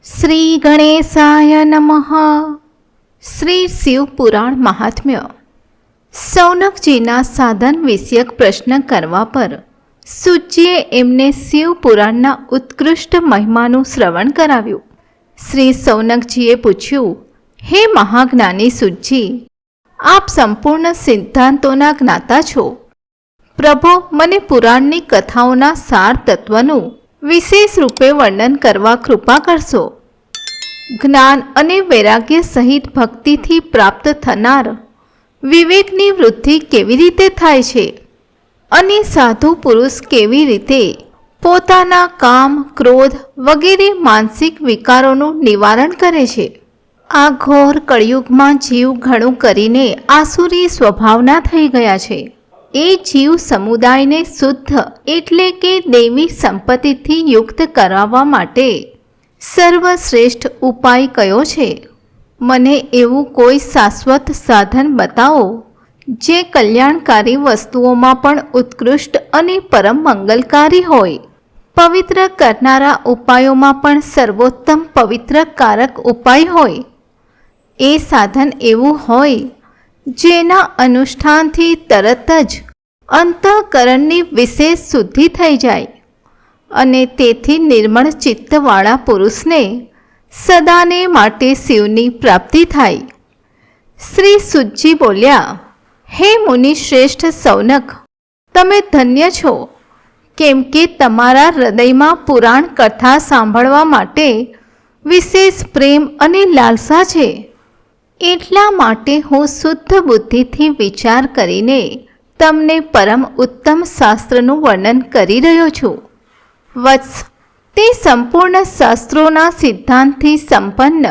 શ્રી ગણેશાય નમઃ. શ્રી શિવ પુરાણ મહાત્મ્ય. સૌનકજીના સાધન વિષયક પ્રશ્ન કરવા પર સૂજીએ એમને શિવ પુરાણના ઉત્કૃષ્ટ મહિમાનું શ્રવણ કરાવ્યું. શ્રી સૌનકજીએ પૂછ્યું, હે મહાજ્ઞાની સૂજી, આપ સંપૂર્ણ સિદ્ધાંતોના જ્ઞાતા છો. પ્રભો, મને પુરાણની કથાઓના સાર તત્વનું વિશેષ રૂપે વર્ણન કરવા કૃપા કરશો. જ્ઞાન અને વૈરાગ્ય સહિત ભક્તિથી પ્રાપ્ત થનાર વિવેકની વૃદ્ધિ કેવી રીતે થાય છે અને સાધુ પુરુષ કેવી રીતે પોતાના કામ, ક્રોધ વગેરે માનસિક વિકારોનું નિવારણ કરે છે. આ ઘોર કળિયુગમાં જીવ ઘણું કરીને આસુરી સ્વભાવના થઈ ગયા છે. એ જીવ સમુદાયને શુદ્ધ એટલે કે દૈવી સંપત્તિથી યુક્ત કરાવવા માટે સર્વશ્રેષ્ઠ ઉપાય કયો છે? મને એવું કોઈ શાશ્વત સાધન બતાવો જે કલ્યાણકારી વસ્તુઓમાં પણ ઉત્કૃષ્ટ અને પરમ મંગલકારી હોય, પવિત્ર કરનારા ઉપાયોમાં પણ સર્વોત્તમ પવિત્રકારક ઉપાય હોય. એ સાધન એવું હોય જેના અનુષ્ઠાનથી તરત જ અંતઃકરણની વિશેષ શુદ્ધિ થઈ જાય અને તેથી નિર્મળ ચિત્તવાળા પુરુષને સદાને માટે શિવની પ્રાપ્તિ થાય. શ્રી સૂજી બોલ્યા, હે મુનિ શ્રેષ્ઠ સૌનક, તમે ધન્ય છો, કેમ કે તમારા હૃદયમાં પુરાણ કથા સાંભળવા માટે વિશેષ પ્રેમ અને લાલસા છે. એટલા માટે હું શુદ્ધ બુદ્ધિથી વિચાર કરીને તમને પરમ ઉત્તમ શાસ્ત્રનું વર્ણન કરી રહ્યો છું. વત્સ, તે સંપૂર્ણ શાસ્ત્રોના સિદ્ધાંતથી સંપન્ન,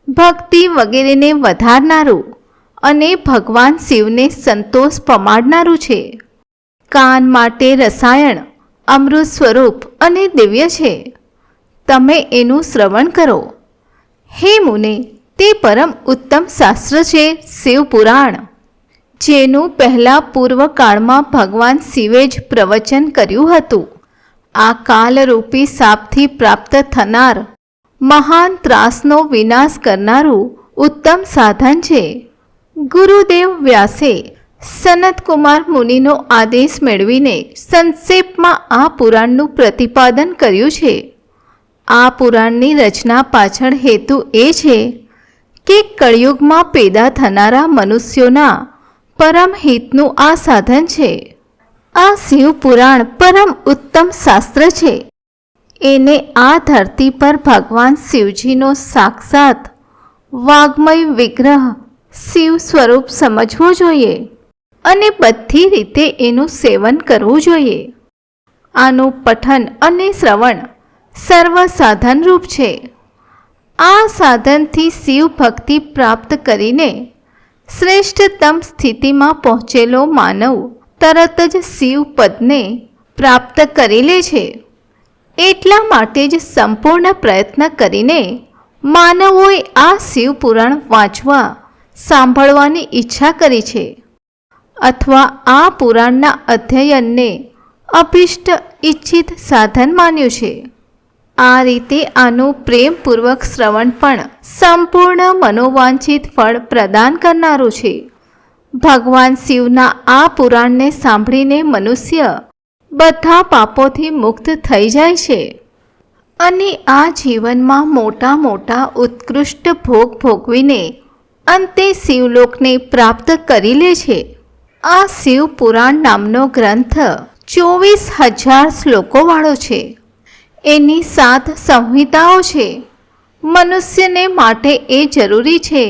ભક્તિ વગેરેને વધારનારું અને ભગવાન શિવને સંતોષ પમાડનારું છે. કાન માટે રસાયણ, અમૃત સ્વરૂપ અને દિવ્ય છે. તમે એનું શ્રવણ કરો. હે મુને, તે પરમ ઉત્તમ શાસ્ત્ર છે શિવ પુરાણ, જેનું પહેલાં પૂર્વકાળમાં ભગવાન શિવે જ પ્રવચન કર્યું હતું. આ કાલરૂપી શાપથી પ્રાપ્ત થનાર મહાન ત્રાસનો વિનાશ કરનારું ઉત્તમ સાધન છે. ગુરુદેવ વ્યાસે સનતકુમાર મુનિનો આદેશ મેળવીને સંક્ષેપમાં આ પુરાણનું પ્રતિપાદન કર્યું છે. આ પુરાણની રચના પાછળ હેતુ એ છે કે કળિયુગમાં પેદા થનારા મનુષ્યોના પરમ હિતનું આ સાધન છે. આ શિવ પુરાણ પરમ ઉત્તમ શાસ્ત્ર છે. એને આ ધરતી પર ભગવાન શિવજીનો સાક્ષાત વાગ્મય વિગ્રહ શિવ સ્વરૂપ સમજવો જોઈએ અને બધી રીતે એનું સેવન કરવું જોઈએ. આનું પઠન અને શ્રવણ સર્વ સાધનરૂપ છે. આ સાધનથી શિવ ભક્તિ પ્રાપ્ત કરીને શ્રેષ્ઠતમ સ્થિતિમાં પહોંચેલો માનવ તરત જ શિવ પદને પ્રાપ્ત કરી લે છે. એટલા માટે જ સંપૂર્ણ પ્રયત્ન કરીને માનવોએ આ શિવ પુરાણ વાંચવા, સાંભળવાની ઈચ્છા કરી છે અથવા આ પુરાણના અધ્યયનને અભિષ્ટ ઈચ્છિત સાધન માન્યું છે. આ રીતે આનું પ્રેમપૂર્વક શ્રવણ પણ સંપૂર્ણ મનોવાંછિત ફળ પ્રદાન કરનારું છે. ભગવાન શિવના આ પુરાણને સાંભળીને મનુષ્ય બધા પાપોથી મુક્ત થઈ જાય છે અને આ જીવનમાં મોટા મોટા ઉત્કૃષ્ટ ભોગ ભોગવીને અંતે શિવલોકને પ્રાપ્ત કરી લે છે. આ શિવ પુરાણ નામનો ગ્રંથ 24,000 શ્લોકોવાળો છે. એની 7 સંહિતાઓ છે. મનુષ્યને માટે એ જરૂરી છે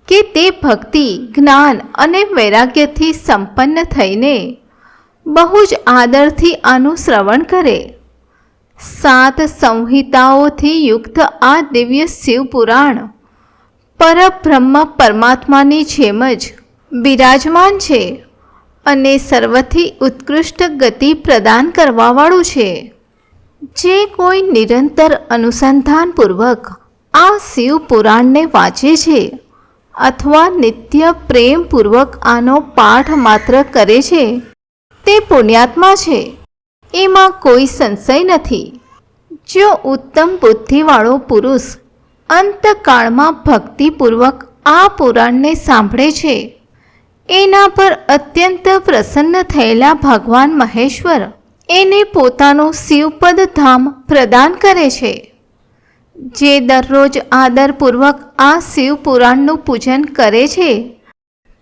કે તે ભક્તિ, જ્ઞાન અને વૈરાગ્યથી સંપન્ન થઈને બહુ જ આદરથી આનું શ્રવણ કરે. 7 સંહિતાઓથી યુક્ત આ દિવ્ય શિવ પુરાણ પરબ્રહ્મ પરમાત્માની જેમ જ બિરાજમાન છે અને સર્વથી ઉત્કૃષ્ટ ગતિ પ્રદાન કરવાવાળું છે. જે કોઈ નિરંતર અનુસંધાનપૂર્વક આ શિવ પુરાણને વાંચે છે અથવા નિત્ય પ્રેમપૂર્વક આનો પાઠ માત્ર કરે છે તે પુણ્યાત્મા છે. એમાં કોઈ સંશય નથી. જો ઉત્તમ બુદ્ધિવાળો પુરુષ અંતકાળમાં ભક્તિપૂર્વક આ પુરાણને સાંભળે છે, એના પર અત્યંત પ્રસન્ન થયેલા ભગવાન મહેશ્વર એને પોતાનું શિવપદ ધામ પ્રદાન કરે છે. જે દરરોજ આદરપૂર્વક આ શિવ પુરાણનું પૂજન કરે છે,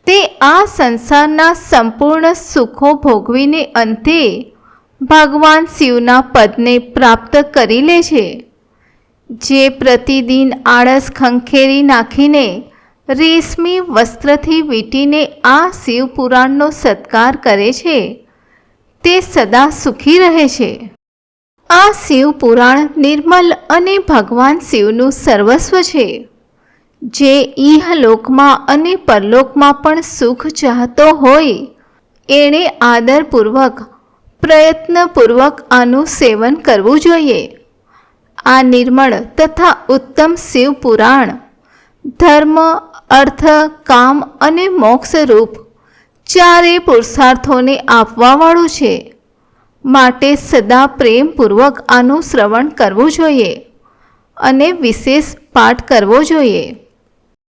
તે આ સંસારના સંપૂર્ણ સુખો ભોગવીને અંતે ભગવાન શિવના પદને પ્રાપ્ત કરી લે છે. જે પ્રતિદિન આળસ ખંખેરી નાખીને રેશમી વસ્ત્રથી વીંટીને આ શિવ પુરાણનો સત્કાર કરે છે, તે સદા સુખી રહે છે. આ શિવ પુરાણ નિર્મલ અને ભગવાન શિવનું સર્વસ્વ છે. જે ઇહલોકમાં અને પરલોકમાં પણ સુખ ચાહતો હોય, એણે આદરપૂર્વક પ્રયત્નપૂર્વક આનું સેવન કરવું જોઈએ. આ નિર્મળ તથા ઉત્તમ શિવ પુરાણ ધર્મ, અર્થ, કામ અને મોક્ષ રૂપ ચારે પુરુષાર્થોને આપવાવાળું છે. માટે સદા પ્રેમપૂર્વક આનું શ્રવણ કરવું જોઈએ અને વિશેષ પાઠ કરવો જોઈએ.